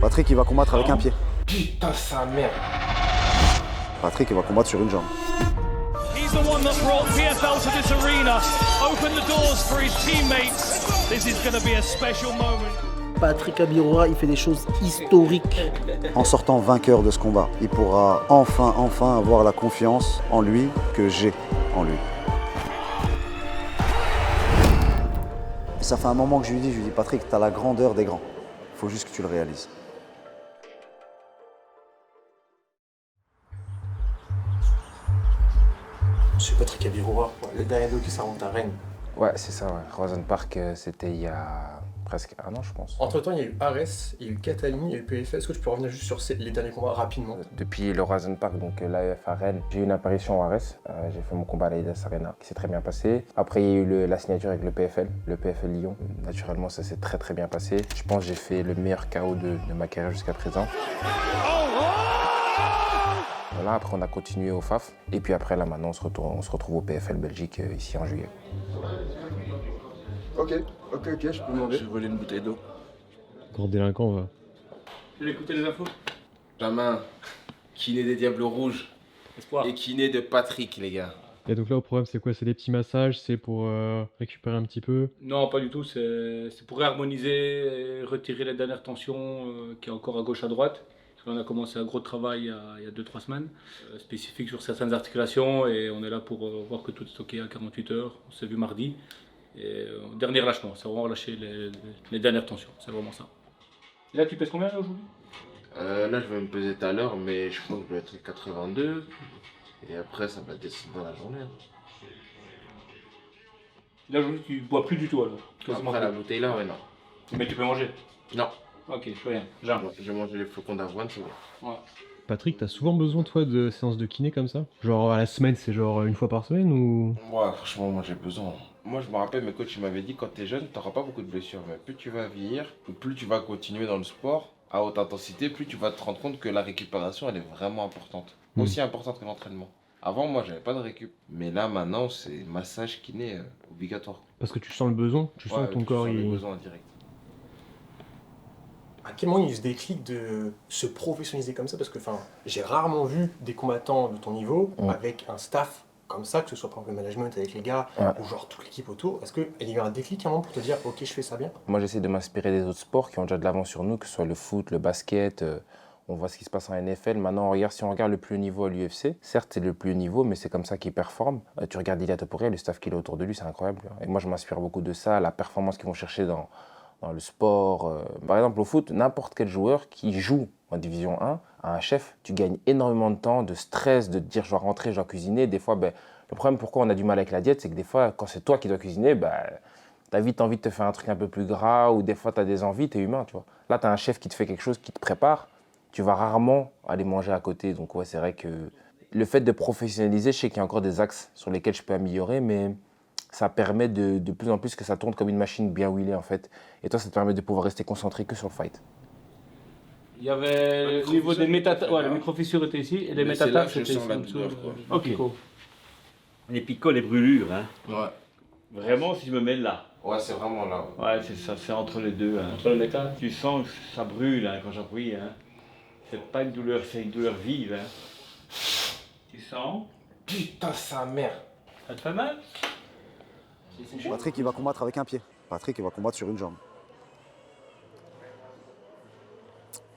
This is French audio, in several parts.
Patrick, il va combattre avec un pied. Putain, sa mère. Patrick, il va combattre sur une jambe. He's the one that brought PFL to this arena, opened the doors for his teammates. This is going to be a special moment. Patrick Abiroura, il fait des choses historiques. En sortant vainqueur de ce combat, il pourra enfin avoir la confiance en lui que j'ai en lui. Ça fait un moment que je lui dis Patrick, t'as la grandeur des grands. Il faut juste que tu le réalises. Monsieur Patrick Abiroura, le dernier docu, ça remonte à Rennes. Ouais, c'est ça, ouais. Rosen Park, c'était il y a presque un an, je pense. Entre-temps, il y a eu Ares, il y a eu Catalini, il y a eu PFL. Est-ce que tu peux revenir juste sur les derniers combats rapidement? Depuis le Rosen Park, donc l'AEF à Rennes, j'ai eu une apparition au Ares. J'ai fait mon combat à l'Aidas Arena, qui s'est très bien passé. Après, il y a eu la signature avec le PFL Lyon. Naturellement, ça s'est très bien passé. Je pense que j'ai fait le meilleur KO de ma carrière jusqu'à présent. Voilà, après, on a continué au FAF. Et puis après, là, maintenant, on se retrouve au PFL Belgique, ici en juillet. Ok, je peux demander. J'ai volé une bouteille d'eau. Grand délinquant, va. Tu veux écouter les infos? Jamin, kiné des Diables Rouges. Espoir. Et kiné de Patrick, les gars. Et donc là, au programme, c'est quoi? C'est des petits massages? C'est pour récupérer un petit peu? Non, pas du tout. C'est pour réharmoniser et retirer les dernières tensions qui est encore à gauche, à droite. Parce qu'on a commencé un gros travail il y a 2-3 semaines, spécifique sur certaines articulations, et on est là pour voir que tout est stocké à 48 heures. On s'est vu mardi. Et dernier lâchement, c'est vraiment relâcher les dernières tensions, c'est vraiment ça. Et là, tu pèses combien là aujourd'hui? Là, je vais me peser tout à l'heure, mais je crois que je vais être 82. Et après, ça va descendre dans la journée. Là, aujourd'hui, tu bois plus du tout alors? Après la bouteille là, ouais, non. Mais tu peux manger? Non. Ok, je peux rien. Genre. J'ai mangé les flocons d'avoine, c'est bon. Ouais. Patrick, t'as souvent besoin, toi, de séances de kiné comme ça? Genre à la semaine, c'est genre une fois par semaine ou? Ouais, franchement, moi j'ai besoin. Moi, je me rappelle, mes coachs m'avaient dit quand t'es jeune, t'auras pas beaucoup de blessures. Mais plus tu vas vieillir, plus tu vas continuer dans le sport à haute intensité, plus tu vas te rendre compte que la récupération, elle est vraiment importante. Aussi importante que l'entraînement. Avant, moi, j'avais pas de récup. Mais là, maintenant, c'est massage kiné obligatoire. Parce que tu sens le besoin? Tu sens que ton corps, il... il... le besoin direct. À quel moment il y a eu ce déclic de se professionnaliser comme ça? Parce que j'ai rarement vu des combattants de ton niveau avec un staff comme ça, que ce soit par exemple le management avec les gars ou genre toute l'équipe autour. Est-ce qu'il y a eu un déclic à un moment pour te dire ok, je fais ça bien? Moi, j'essaie de m'inspirer des autres sports qui ont déjà de l'avance sur nous, que ce soit le foot, le basket. On voit ce qui se passe en NFL. Maintenant, si on regarde le plus haut niveau à l'UFC, certes, c'est le plus haut niveau, mais c'est comme ça qu'il performe. Tu regardes Ilia Topuria, le staff qu'il a autour de lui, c'est incroyable. Et moi, je m'inspire beaucoup de ça, la performance qu'ils vont chercher dans le sport. Par exemple, au foot, n'importe quel joueur qui joue en division 1 a un chef. Tu gagnes énormément de temps, de stress, de te dire je dois rentrer, je dois cuisiner. Des fois, le problème pourquoi on a du mal avec la diète, c'est que des fois, quand c'est toi qui dois cuisiner, tu as vite envie de te faire un truc un peu plus gras, ou des fois, tu as des envies, tu es humain. Tu vois. Là, tu as un chef qui te fait quelque chose, qui te prépare. Tu vas rarement aller manger à côté. Donc ouais, c'est vrai que le fait de professionnaliser, je sais qu'il y a encore des axes sur lesquels je peux améliorer, mais ça permet de plus en plus que ça tourne comme une machine bien huilée en fait. Et toi, ça te permet de pouvoir rester concentré que sur le fight. Il y avait au niveau des métatarsales, ouais, les microfissures étaient ici, et les métatarsales c'était en dessous. Ok. Les picots, les brûlures, hein. Ouais. Vraiment, si je me mets là. Ouais, c'est vraiment là. Ouais, c'est ça, c'est entre les deux. Hein. Entre le métal. Tu sens que ça brûle hein, quand j'appuie. Hein. C'est pas une douleur, c'est une douleur vive. Hein. Tu sens? Putain, sa mère. Ça te fait mal? Patrick, il va combattre avec un pied. Patrick, il va combattre sur une jambe.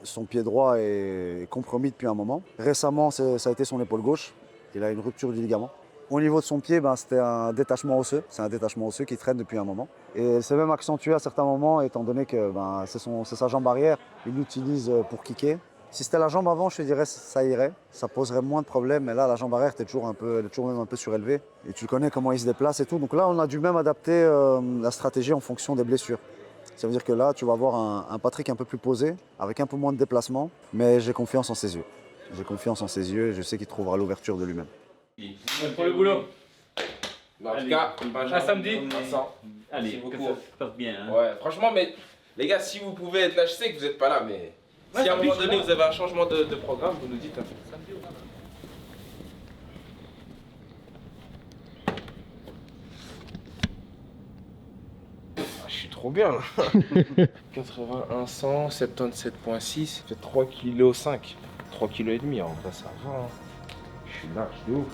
Son pied droit est compromis depuis un moment. Récemment, ça a été son épaule gauche. Il a une rupture du ligament. Au niveau de son pied, c'était un détachement osseux. C'est un détachement osseux qui traîne depuis un moment. Et c'est même accentué à certains moments, étant donné que c'est sa jambe arrière. Il l'utilise pour kicker. Si c'était la jambe avant, je te dirais ça irait. Ça poserait moins de problèmes. Mais là, la jambe arrière, elle est toujours même un peu surélevée. Et tu connais comment il se déplace et tout. Donc là, on a dû même adapter la stratégie en fonction des blessures. Ça veut dire que là, tu vas avoir un Patrick un peu plus posé, avec un peu moins de déplacement. Mais j'ai confiance en ses yeux. J'ai confiance en ses yeux et je sais qu'il trouvera l'ouverture de lui-même. Pour le boulot. En tout cas, À samedi. Vincent. Allez, Merci que beaucoup. ça se passe bien. Hein. Ouais, franchement, mais les gars, si vous pouvez être là, je sais que vous n'êtes pas là, mais si à un samedi, moment je suis donné là. vous avez un changement de programme, vous nous dites. Je suis trop trop bien là. 81, 100, 77,6, ça fait 3 kg 5. 3 kg et demi, en vrai ça va. Hein. Je suis large de ouf.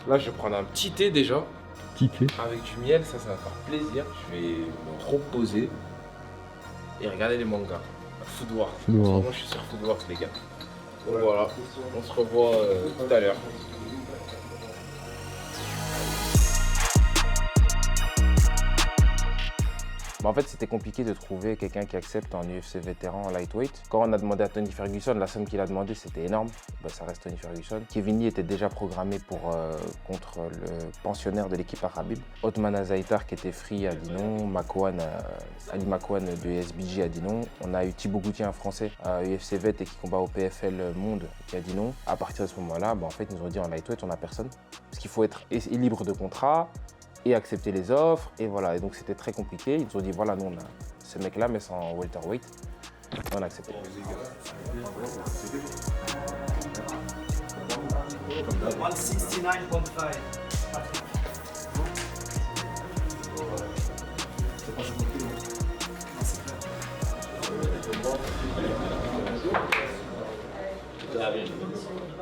Là je vais prendre un petit thé déjà. Petit thé. Avec du miel, ça va faire plaisir. Je vais me reposer et regarder les mangas. Foodwars. Foodwars. Moi je suis sur Foodwars les gars. Donc voilà, on se revoit tout à l'heure. En fait, c'était compliqué de trouver quelqu'un qui accepte en UFC vétéran en lightweight. Quand on a demandé à Tony Ferguson, la somme qu'il a demandé, c'était énorme. Ça reste Tony Ferguson. Kevin Lee était déjà programmé contre le pensionnaire de l'équipe Khabib. Othman Azaitar, qui était free, a dit non. Ali Makwan de SBG a dit non. On a eu Thibaut Goutier, un Français, à UFC vet et qui combat au PFL Monde, qui a dit non. À partir de ce moment-là, en fait, ils nous ont dit en lightweight, on n'a personne. Parce qu'il faut être libre de contrat et accepter les offres, et voilà, et donc c'était très compliqué. Ils nous ont dit voilà, nous on a ce mec-là, mais sans welterweight, et on a accepté. 169.5.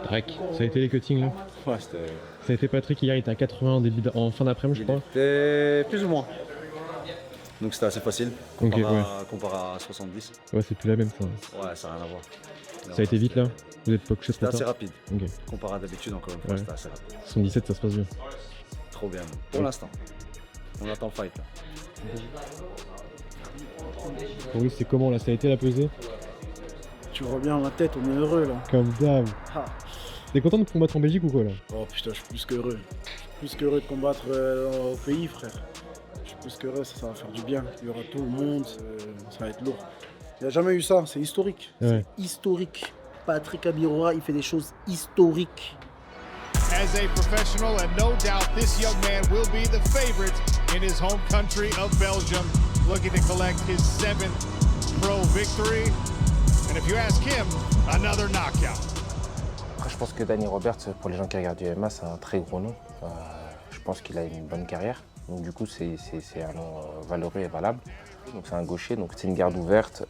Drake, ça a été les cuttings là? Ouais, c'était. Ça a été Patrick hier, il était à 80 en fin d'après-midi, je crois. C'était plus ou moins. Donc c'était assez facile Ok, comparé à 70. Ouais, c'est plus la même ça. Ouais, ça n'a rien à voir. Ça a été vite là? Vous êtes pas couché trop C'était tard? assez rapide. Ok. Comparé à d'habitude, encore une fois, Ouais. c'était assez rapide. 77, ça se passe bien. Trop bien. Pour l'instant. On attend le fight là. Pour lui, c'est comment là? Ça a été la pesée? Tu reviens la tête, on est heureux là. Comme d'hab. Ah. T'es content de combattre en Belgique ou quoi là? Oh putain, je suis plus qu'heureux. Je suis plus qu'heureux de combattre au pays, frère. Je suis plus qu'heureux, ça va faire du bien. Il y aura tout le monde, ça va être lourd. Il n'y a jamais eu ça, c'est historique. Ouais. C'est historique. Patrick Abiroa, il fait des choses historiques. As a professional, and no doubt this young man will be the favorite in his home country of Belgium, looking to collect his 7th pro victory. And if you ask him, another knockout. Après, je pense que Danny Roberts, pour les gens qui regardent du MMA, c'est un très gros nom. Je pense qu'il a une bonne carrière. Donc du coup, c'est un nom valeureux et valable. Donc c'est un gaucher, donc c'est une garde ouverte,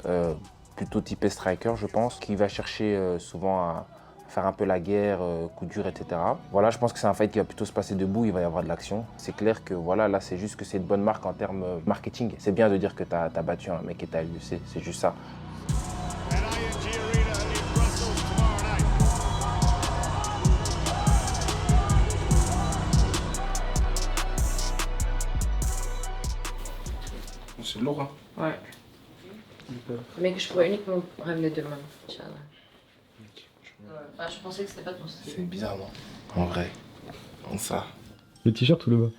plutôt typé striker, je pense, qui va chercher souvent à faire un peu la guerre, coup dur, etc. Voilà, je pense que c'est un fight qui va plutôt se passer debout, il va y avoir de l'action. C'est clair que voilà, là, c'est juste que c'est une bonne marque en termes marketing. C'est bien de dire que t'as battu un mec qui était à l'UFC, c'est juste ça. At ING Arena in Brussels tomorrow night. C'est lourd, hein. Ouais. Mais que je pourrais uniquement ramener demain, Inch'Allah. Ah, je pensais que c'était pas ton style. C'est bizarre, non? En vrai. Comme ça. Le t-shirt ou le bas?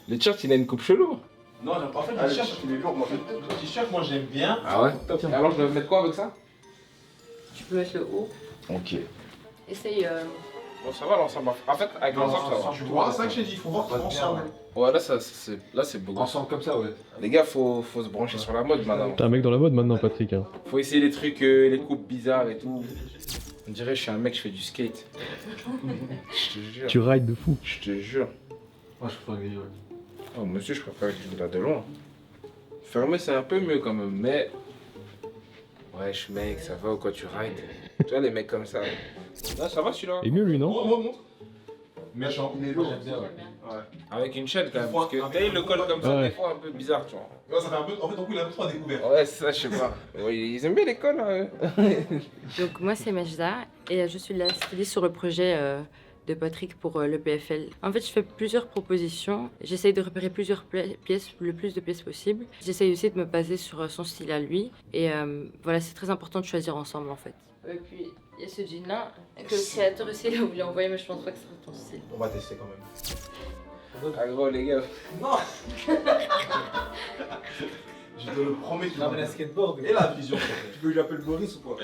Le t-shirt, il a une coupe chelou. Non, en fait, le t-shirt, il est lourd. Moi, le t-shirt, moi, j'aime bien. Ah ouais? Alors, je dois mettre quoi avec ça? Tu peux mettre le haut. Ok. Essaye. Bon, ça va l'ensemble. En fait, avec l'ensemble, ça va. Tu vois, c'est ça que j'ai dit, il faut voir ensemble. Ouais, là, c'est beau. Ensemble comme ça, ouais. Les gars, faut se brancher sur la mode maintenant. T'es un mec dans la mode maintenant, Patrick. Hein. Faut essayer les trucs, les coupes bizarres et tout. On dirait que je suis un mec, je fais du skate. Je te jure. Tu rides de fou. Je te jure. Moi, je préfère gagner. Oh, monsieur, je préfère utiliser là de loin. Fermé, c'est un peu mieux quand même, mais. Wesh, mec, ça va ou quoi, tu rides? Tu vois, les mecs comme ça. Là, ça va celui-là? Et mieux lui, non? Montre. Méchant. Il est lourd. J'aime bien, ouais. Avec une chaîne quand même, parce que t'as eu le col comme ça, Ouais. des fois un peu bizarre, tu vois. Ouais, ça fait un peu. En fait, ton coup, il a un peu trop découvert. Ouais, c'est ça, je sais pas. Ouais, ils aiment bien les cols, hein, eux. Donc, moi, c'est Majda et je suis la styliste sur le projet de Patrick pour le PFL. En fait, je fais plusieurs propositions. J'essaye de repérer plusieurs pièces, le plus de pièces possible. J'essaye aussi de me baser sur son style à lui. Et voilà, c'est très important de choisir ensemble, en fait. Et puis, il y a ce jean-là que le créateur aussi il a voulu envoyer, mais je pense pas que ce sera ton style. On va tester quand même. Ah gros, les gars. Non. Je te le promets, tu vas la skateboard. Et la vision. Tu veux que j'appelle Boris ou quoi?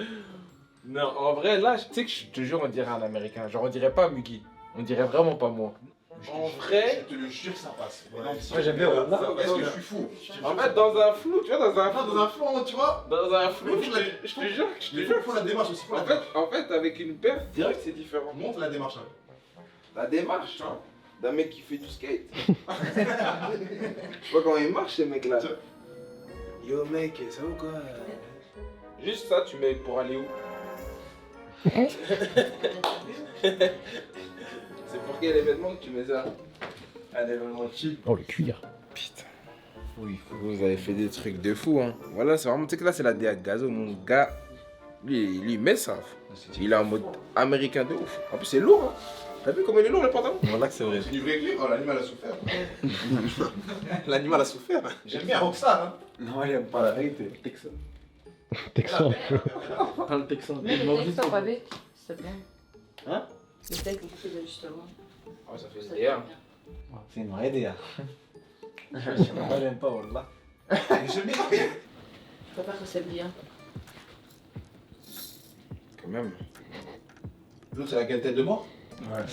Non, en vrai, là, tu sais que je te jure, on dirait un américain. Genre, on dirait pas Mugi. On dirait vraiment pas moi. En vrai. Je te le jure, ça passe. Moi, j'aime bien. Est-ce que je suis fou? En fait, dans un flou, tu vois, dans un flou. Dans un flou, tu vois? Dans un flou, je te jure, Il faut la démarche aussi. En fait, avec une paire, direct, c'est différent. Montre la démarche. La démarche, d'un mec qui fait du skate. Je sais pas comment il marche, ces mecs-là. Yo mec, ça va ou quoi? Juste ça, tu mets pour aller où? C'est pour quel événement que tu mets ça? Un événement chill. Oh, le cuir. Putain. Oui, vous avez fait des trucs de fou, hein. Voilà, c'est vraiment, tu sais que là, c'est la DA Gazo, mon gars. Lui, il met ça. Il est en mode américain de ouf. En plus, c'est lourd, hein. T'as vu comment il est lourd, le pantalon? Voilà que c'est vrai. C'est du vrai cuir. Oh, l'animal a souffert. L'animal a souffert. J'aime bien Rockstar, hein. Non, il aime pas la vérité. Texan. Texan. Le Texan. Le texte en pavé, s'il te plaît. Hein? Le texte justement. Oh, ça fait des DA. C'est une vraie idée. Moi, j'aime pas, voilà. J'aime bien. Je préfère que c'est bien. Quand même. L'autre, c'est la tête de mort? Ouais.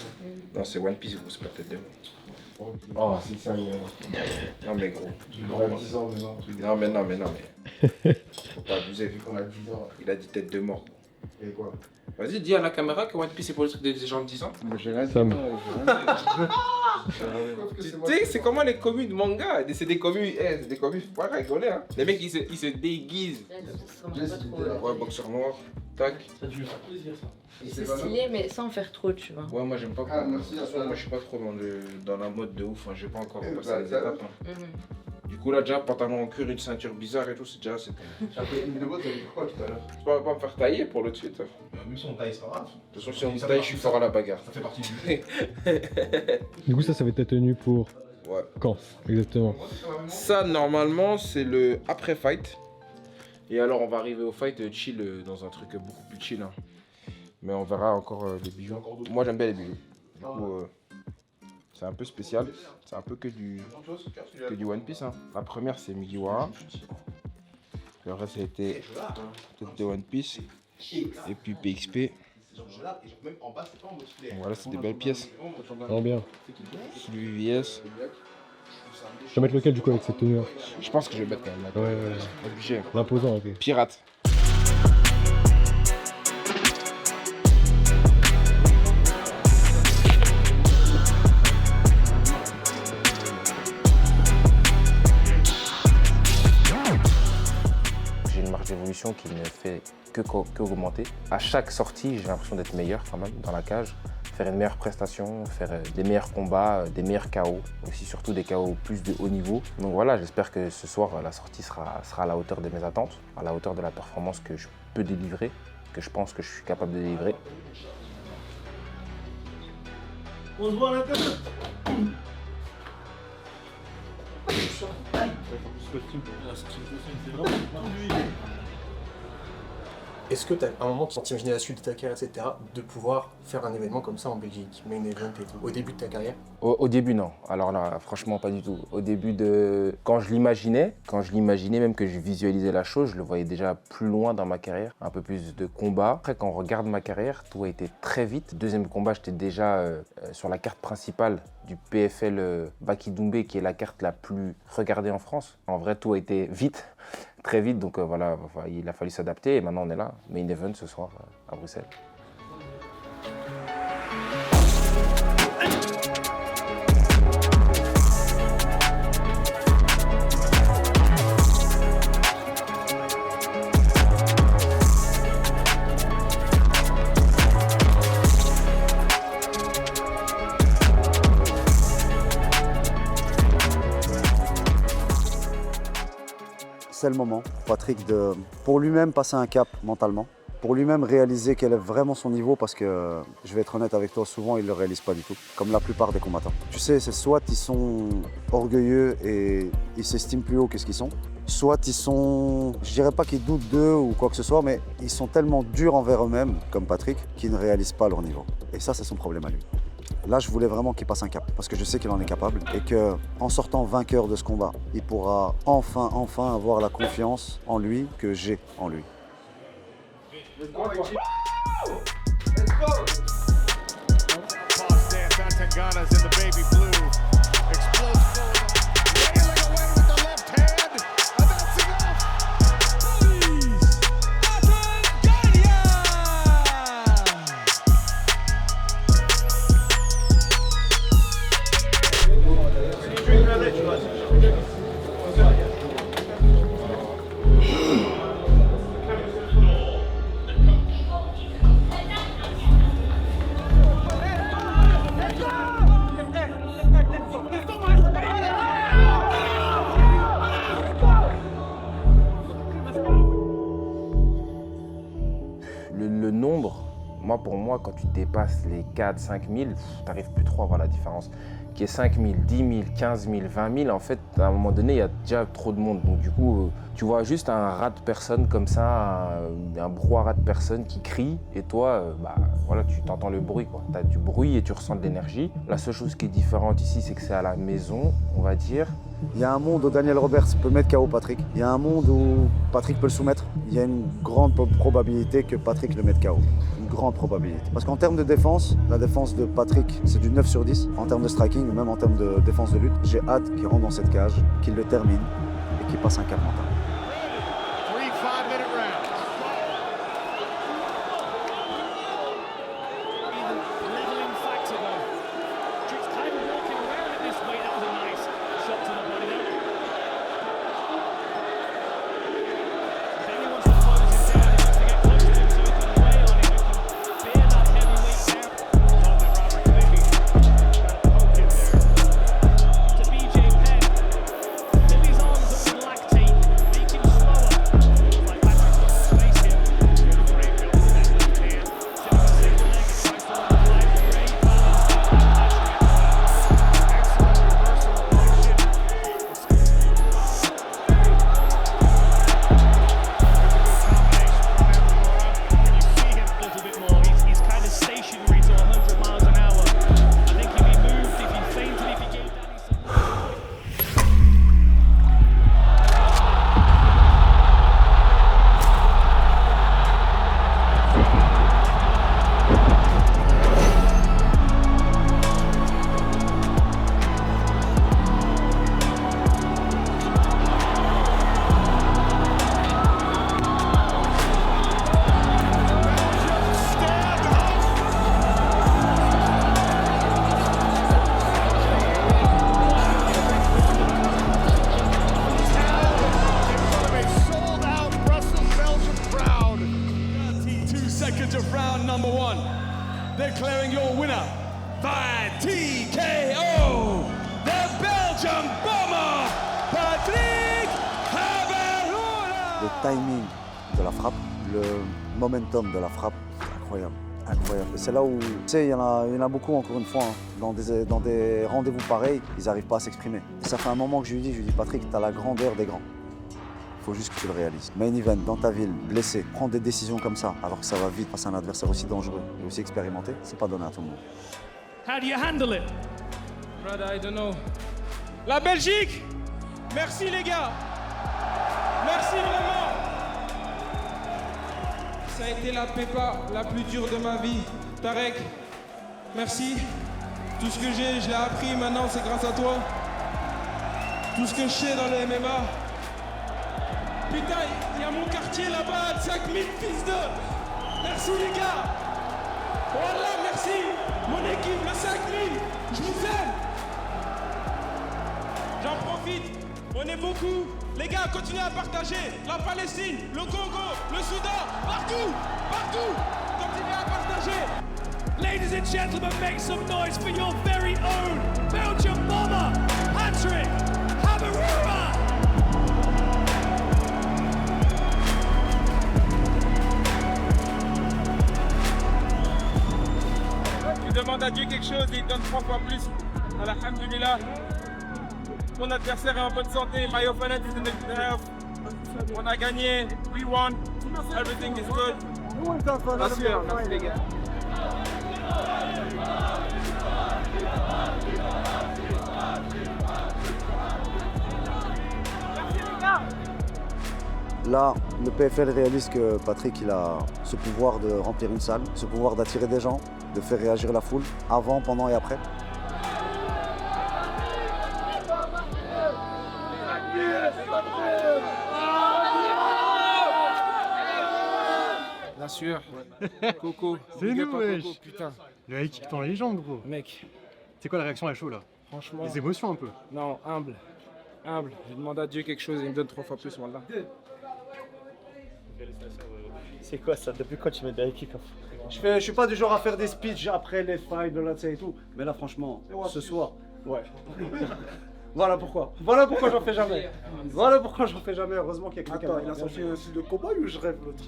Non, c'est One Piece, gros, c'est pas tête de mort. Oh, c'est ça, Non, mais gros. j'aurais 10 ans, mais non. Non, mais. Faut pas abuser, vu qu'on a 10 ans. Il a dit tête de mort. Et quoi? Vas-y, dis à la caméra que One Piece c'est pour les trucs des gens de 10 ans. Sam. Tu sais, c'est comment les communes de manga? C'est des communes, c'est des communes, faut pas rigoler, hein. Les mecs, ils se déguisent. Ouais, boxeur noir, tac. Ça, tu lui fais plaisir, ça. C'est stylé, mais sans faire trop, tu vois. Ouais, moi j'aime pas. Ah, merci, moi je suis pas trop dans la mode de ouf, hein. J'ai pas encore passé les étapes. Hein. Mhm. Du coup, là, déjà, pantalon en cuir, une ceinture bizarre et tout, c'est déjà. J'ai appelé une vidéo, t'as dit quoi tout à l'heure? Tu peux pas me faire tailler pour le suite. Même si on taille, c'est pas grave. De toute façon, si on me taille, je suis fort à la bagarre. Ça fait partie du jeu. Du coup, ça va être ta tenue pour Ouais. quand exactement? Ça, normalement, c'est le après-fight. Et alors, on va arriver au fight chill dans un truc beaucoup plus chill. Hein. Mais on verra encore les bijoux. Moi, j'aime bien les bijoux. Du coup, c'est un peu spécial. C'est un peu que du One Piece. Hein. La première, c'est Mugiwara. Le reste, ça a été de One Piece. Et puis PXP. Voilà, c'est des belles pièces. Oh bien. Celui VVS. Je vais mettre lequel du coup avec cette tenue? Je pense que je vais mettre quand même. Ouais. Obligé. L'imposant, ok. Pirate. J'ai une marge d'évolution qui ne fait que augmenter. À chaque sortie, j'ai l'impression d'être meilleur quand même dans la cage. Faire une meilleure prestation, faire des meilleurs combats, des meilleurs KO, aussi surtout des KO plus de haut niveau. Donc voilà, j'espère que ce soir, la sortie sera à la hauteur de mes attentes, à la hauteur de la performance que je peux délivrer, que je pense que je suis capable de délivrer. On se voit à l'intérieur. Est-ce que tu as un moment tu t'imaginais la suite de ta carrière, etc., de pouvoir faire un événement comme ça en Belgique, main event et tout, au début de ta carrière? Au début, non. Alors là, franchement, pas du tout. Au début quand je l'imaginais, même que je visualisais la chose, je le voyais déjà plus loin dans ma carrière, un peu plus de combats. Après, quand on regarde ma carrière, tout a été très vite. Deuxième combat, j'étais déjà sur la carte principale du PFL Baki Doumbé, qui est la carte la plus regardée en France. En vrai, tout a été vite, très vite. Donc voilà, il a fallu s'adapter et maintenant on est là. Main event ce soir à Bruxelles. C'est le moment, Patrick, pour lui-même passer un cap mentalement, pour lui-même réaliser quel est vraiment son niveau, parce que, je vais être honnête avec toi, souvent il ne le réalise pas du tout, comme la plupart des combattants. Tu sais, c'est soit ils sont orgueilleux et ils s'estiment plus haut que ce qu'ils sont, soit ils sont, je dirais pas qu'ils doutent d'eux ou quoi que ce soit, mais ils sont tellement durs envers eux-mêmes, comme Patrick, qu'ils ne réalisent pas leur niveau. Et ça, c'est son problème à lui. Là, je voulais vraiment qu'il passe un cap, parce que je sais qu'il en est capable et qu'en sortant vainqueur de ce combat, il pourra enfin avoir la confiance en lui que j'ai en lui. Le nombre, pour moi, quand tu dépasses les 4 000, 5 000, tu n'arrives plus trop à voir la différence. Qui est 5 000, 10 000, 15 000, 20 000, en fait, à un moment donné, il y a déjà trop de monde. Donc du coup, tu vois juste un rat de personnes comme ça, un brouhaha de personnes qui crient, et toi, voilà, tu t'entends le bruit, quoi. Tu as du bruit et tu ressens de l'énergie. La seule chose qui est différente ici, c'est que c'est à la maison, on va dire. Il y a un monde où Daniel Roberts peut mettre KO Patrick. Il y a un monde où Patrick peut le soumettre. Il y a une grande probabilité que Patrick le mette KO. Une grande probabilité. Parce qu'en termes de défense, la défense de Patrick, c'est du 9 sur 10. En termes de striking, même en termes de défense de lutte, j'ai hâte qu'il rentre dans cette cage, qu'il le termine et qu'il passe un cap mental. 3 5-minute rounds. Leveling factor though. Just kind of walking around at this weight. That was a nice shot to the body there. If anyone's to close him down, he wants to get close to him so he can weigh on him and can bear that heavyweight down. Oh, they're rather clearly trying to poke him there. To BJ Penn. Fill his arms up with lactate. Make him slower. Like Patrick's got space here. Good frame job from Declan here. Sitting on a single leg, he tries to run the leg. Great balance there from Patrick. Excellent reversal of motion. He's kind of stationary to 100 miles an hour. I think if he moved, if he fainted, if he gave Danny some... Sold out Brussels, Belgium crowd. 32 seconds of round number 1. Declaring your winner by TKO, the Belgian bomber, Patrick Haberhoula. Le timing de la frappe, le momentum de la frappe, incroyable. Incroyable. Et c'est là où, tu sais, il y en a beaucoup, encore une fois, hein, dans des rendez-vous pareils, ils n'arrivent pas à s'exprimer. Et ça fait un moment que je lui dis, Patrick, tu as la grandeur des grands. Il faut juste que tu le réalises. Main event, dans ta ville, blessé, prendre des décisions comme ça, alors que ça va vite face à un adversaire aussi dangereux et aussi expérimenté, c'est pas donné à tout le monde. How do you handle it? Brother, I don't know. La Belgique, merci les gars. Merci vraiment. Ça a été la prépa la plus dure de ma vie. Tarek, merci. Tout ce que j'ai, je l'ai appris maintenant, c'est grâce à toi. Tout ce que je sais dans le MMA. Putain, il y a mon quartier là-bas, 5000 fils de... Merci les gars. Voilà, merci. Mon équipe, le 5000, je vous aime. J'en profite, on est beaucoup. Les gars, continuez à partager. La Palestine, le Congo, le Soudan, partout, partout. Continuez à partager. Ladies and gentlemen, make some noise for your very own Belgian bomber, Patrick Haberhoula. Tu demandes à Dieu quelque chose et il te donne 3 fois plus. Alhamdulillah. Mon adversaire est en bonne santé. My opponent is in the good health. On a gagné. We won. Everything is good. Bien sûr, merci les gars. Là, le PFL réalise que Patrick il a ce pouvoir de remplir une salle, ce pouvoir d'attirer des gens, de faire réagir la foule, avant, pendant et après. Bien sûr. Coco. C'est Big up nous, à wesh. Coco, putain. Le mec qui tend les jambes, gros. Mec, C'est quoi la réaction à chaud là? franchement. Les émotions un peu. Non, humble. Humble. Je demande à Dieu quelque chose et il me donne 3 fois plus, voilà. C'est quoi ça? Depuis quand tu mets des kicks? Je suis pas du genre à faire des speeches après les fights, là, et tout. Mais là, franchement, ce soir, ouais. Voilà pourquoi. Voilà pourquoi j'en fais jamais. Voilà pourquoi j'en fais jamais. Heureusement qu'il y a quelqu'un. Attends, il a sorti un style de combat ou je rêve l'autre?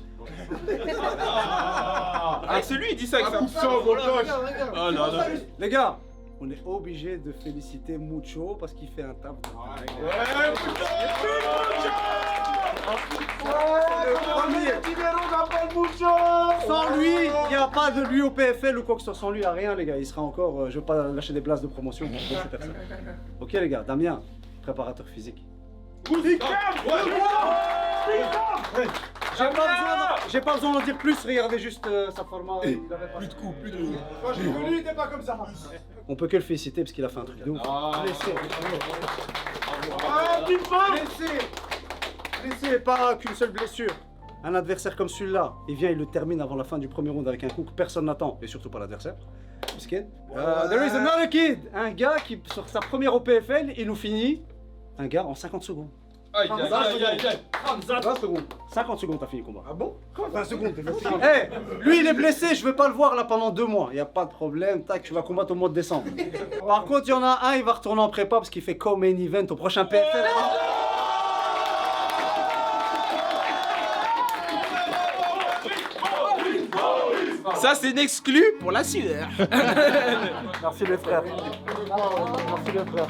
Avec celui, il dit ça avec ça. Oh là là. Les gars, on est obligé de féliciter Mucho parce qu'il fait un taf. Sans lui, il n'y a pas de lui au PFL ou quoi que ce soit. Sans lui, il n'y a rien, les gars. Il sera encore. Je ne veux pas lâcher des places de promotion pour cette personne. Ok, les gars. Damien, préparateur physique. J'ai pas besoin d'en dire plus. Regardez juste sa format. Plus de coups, plus de coups. Quand je l'ai connu, il était pas comme ça. On peut que le féliciter parce qu'il a fait un truc de ouf. Blessé, pas qu'une seule blessure. Un adversaire comme celui-là, il vient, il le termine avant la fin du premier round avec un coup que personne n'attend, et surtout pas l'adversaire. There is another kid. Un gars qui, sur sa première au PFL, il nous finit. Un gars en 50 secondes. 20 secondes. 50 secondes, t'as fini le combat. Ah bon? Quoi, 20 secondes? Hey, lui il est blessé, je vais pas le voir là pendant 2 mois. Y a pas de problème, tac, tu vas combattre au mois de décembre. Par contre, il y en a un, il va retourner en prépa parce qu'il fait co-main event au prochain PFL. Ça, c'est une exclu pour la sueur. Merci les frères. Merci les frères.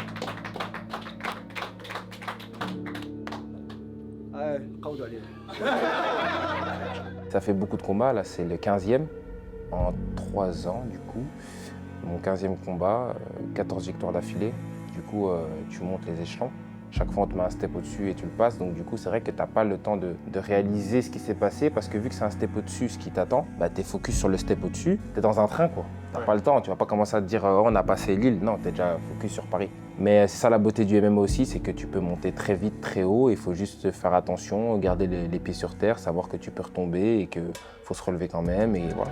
Ça fait beaucoup de combats, là c'est le 15e en 3 ans du coup. Mon 15e combat, 14 victoires d'affilée. Du coup, tu montes les échelons. Chaque fois, on te met un step au-dessus et tu le passes. Donc du coup, c'est vrai que tu n'as pas le temps de réaliser ce qui s'est passé parce que vu que c'est un step au-dessus, ce qui t'attend, bah, tu es focus sur le step au-dessus. Tu es dans un train, quoi. Tu n'as pas le temps. Tu vas pas commencer à te dire oh, on a passé Lille. Non, tu es déjà focus sur Paris. Mais c'est ça la beauté du MMA aussi, c'est que tu peux monter très vite, très haut. Il faut juste faire attention, garder les pieds sur terre, savoir que tu peux retomber et qu'il faut se relever quand même. Et voilà.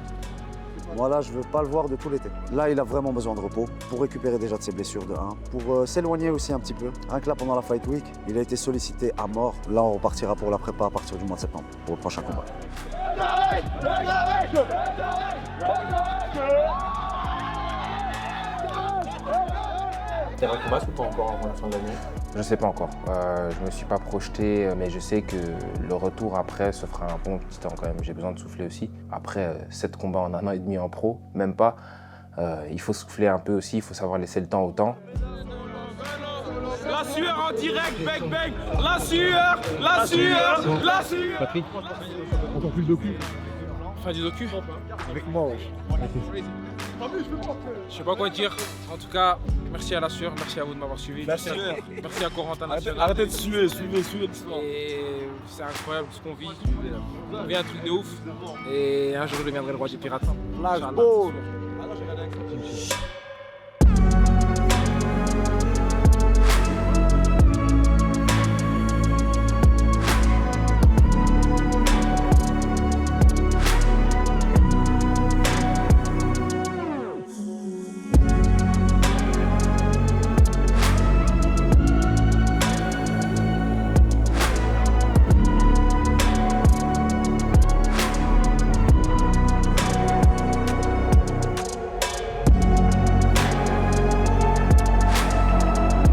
Moi là, je veux pas le voir de tout l'été. Là, il a vraiment besoin de repos pour récupérer déjà de ses blessures de 1, pour s'éloigner aussi un petit peu. Rien que là, pendant la Fight Week, il a été sollicité à mort. Là, on repartira pour la prépa à partir du mois de septembre, pour le prochain combat. T'es un combat ou pas encore avant la fin de l'année? Je sais pas encore. Je me suis pas projeté, mais je sais que le retour après se fera un bon petit temps quand même. J'ai besoin de souffler aussi. Après 7 combats en 1 an et demi en pro, même pas. Il faut souffler un peu aussi, il faut savoir laisser le temps au temps. La sueur en direct, bang bang. La sueur, la sueur, la sueur. Patrick, encore plus de coups. Fin du docu. Avec moi, wesh. Je sais pas quoi dire. En tout cas, merci à la sueur, merci à vous de m'avoir suivi. Merci. Merci à Corentin National. Arrêtez de suivre, suivez. Et c'est incroyable ce qu'on vit. On vit un truc de ouf. Et un jour je deviendrai le roi des pirates. Flashball.